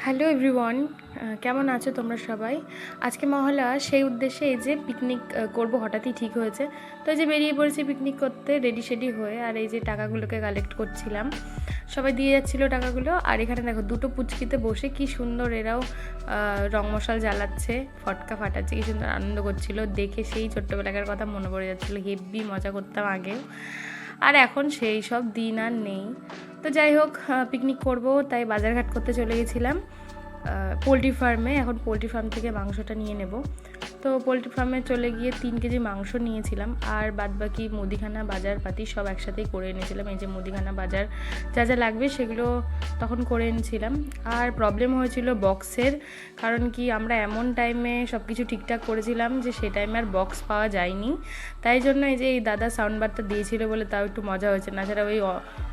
Hello everyone, কেমন আছো তোমরা সবাই? আজকে মহলা সেই উদ্দেশ্যে এই যে পিকনিক করব হঠাৎই ঠিক হয়েছে। তো এই যে বেরিয়ে পড়েছি পিকনিক করতে রেডি শেডি হয়ে, আর এই যে টাকাগুলোকে কালেক্ট করছিলাম। সবাই দিয়ে যাচ্ছিলো টাকাগুলো, আর এখানে দেখো দুটো পুচকিতে বসে কি সুন্দর এরাও রং মশাল জ্বালাচ্ছে, ফটকা ফাটাচ্ছে, কি সুন্দর আনন্দ করছিল। দেখে সেই ছোট্টবেলাকার কথা মনে পড়ে যাচ্ছিলো। হেব্বি মজা করতাম আগেও, আর এখন সেই সব দিন আর নেই। তো যাই হোক, পিকনিক করব তাই বাজারঘাট করতে চলে গেছিলাম পোলট্রি ফার্মে। এখন পোলট্রি ফার্ম থেকে মাংসটা নিয়ে নেব। তো পোলট্রি ফার্মে চলে গিয়ে 3 কেজি মাংস নিয়েছিলাম, আর বাদবাকি মুদিখানা বাজার পাতি সব একসাথেই করে এনেছিলাম। এই যে মুদিখানা বাজার যা যা লাগবে সেগুলো তখন করে এনেছিলাম। আর প্রবলেম হয়েছিল বক্সের, কারণ কি আমরা এমন টাইমে সব কিছু ঠিকঠাক করেছিলাম যে সেই টাইমে আর বক্স পাওয়া যায়নি। তাই জন্য এই যে এই দাদা সাউন্ড বারটা দিয়েছিল বলে তাও একটু মজা হয়েছে, না ছাড়া ওই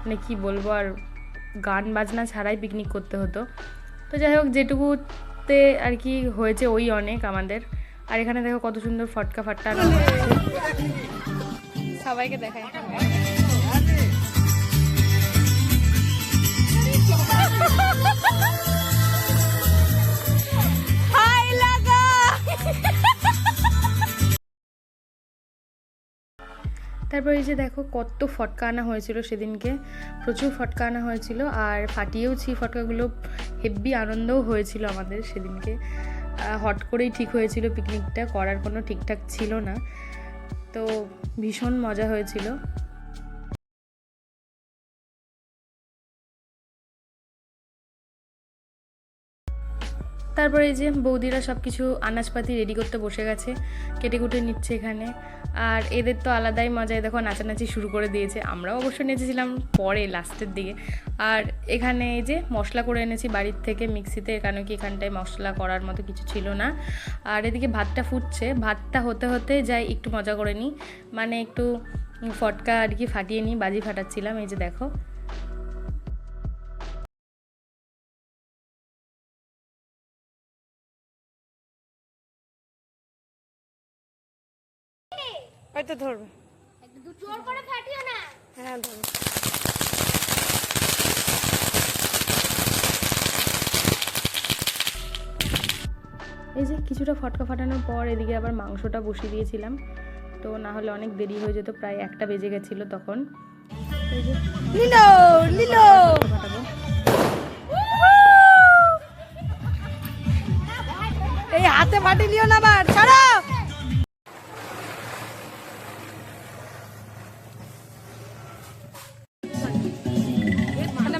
মানে কী বলবো, আর গান বাজনা ছাড়াই পিকনিক করতে হতো। তো যাই হোক, যেটুকুতে আর কি হয়েছে ওই অনেক আমাদের। আর এখানে দেখো কত সুন্দর ফটকা ফাটকা সবাইকে দেখায়। তারপর এই যে দেখো কত ফটকা আনা হয়েছিল সেদিনকে, প্রচুর ফটকা আনা হয়েছিল, আর ফাটিয়েওছি ফটকাগুলো। হেব্বি আনন্দও হয়েছিল আমাদের সেদিনকে। হট করেই ঠিক হয়েছিল পিকনিকটা, করার কোনো ঠিকঠাক ছিল না, তো ভীষণ মজা হয়েছিল। তারপরে এই যে বৌদিরা সব কিছু আনাজপাতি রেডি করতে বসে গেছে, কেটে কুটে নিচ্ছে এখানে। আর এদের তো আলাদাই মজায় দেখো নাচানাচি শুরু করে দিয়েছে। আমরাও অবশ্য নেচেছিলাম পরে লাস্টের দিকে। আর এখানে এই যে মশলা করে এনেছি বাড়ির থেকে মিক্সিতে, কেন কি এখানটায় মশলা করার মতো কিছু ছিল না। আর এদিকে ভাতটা ফুটছে, ভাতটা হতে হতে যাই একটু মজা করে নিই, মানে একটু ফটকা আর কি ফাটিয়ে নিই, বাজি ফাটাচ্ছিলাম। এই যে দেখো হয়তো ধরবে, জোর করে ফাটিও না। হ্যাঁ ধরবে। এই যে কিছুটা ফটকা ফাটানোর পর এদিকে আবার মাংসটা বসিয়ে দিয়েছিলাম, তো না হলে অনেক দেরি হয়ে যেত, প্রায় 1টা বেজে গেছিল তখন। এই যে লিলো লিলো ফাটাবো। এই হাতে ফাটি লিও না, আবার ছাড়ো।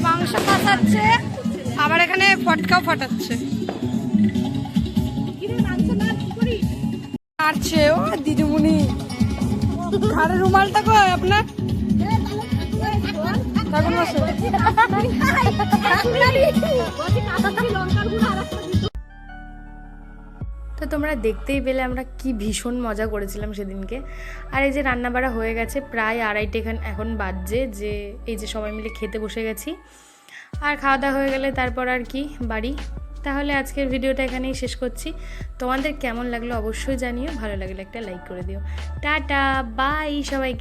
মাংস ফাটাচ্ছে, আবার এখানে ফটকাও ফাটাচ্ছে। মারছে ও দিদিমণি। ঘাড়ে রুমালটা কই আপনার? তো তোমরা দেখতেই পেলে আমরা কি ভীষণ মজা করেছিলাম সেদিনকে। আর এই যে রান্নাবাড়া হয়ে গেছে, প্রায় 2:30 এখন বাজছে, যে এই যে সবাই মিলে খেতে বসে গেছি। আর খাওয়া দাওয়া হয়ে গেলে তারপর আর কি বাড়ি। তাহলে আজকের ভিডিওটা এখানেই শেষ করছি। তোমাদের কেমন লাগলো অবশ্যই জানিও, ভালো লাগলে একটা লাইক করে দিও। টাটা বাই সবাইকে।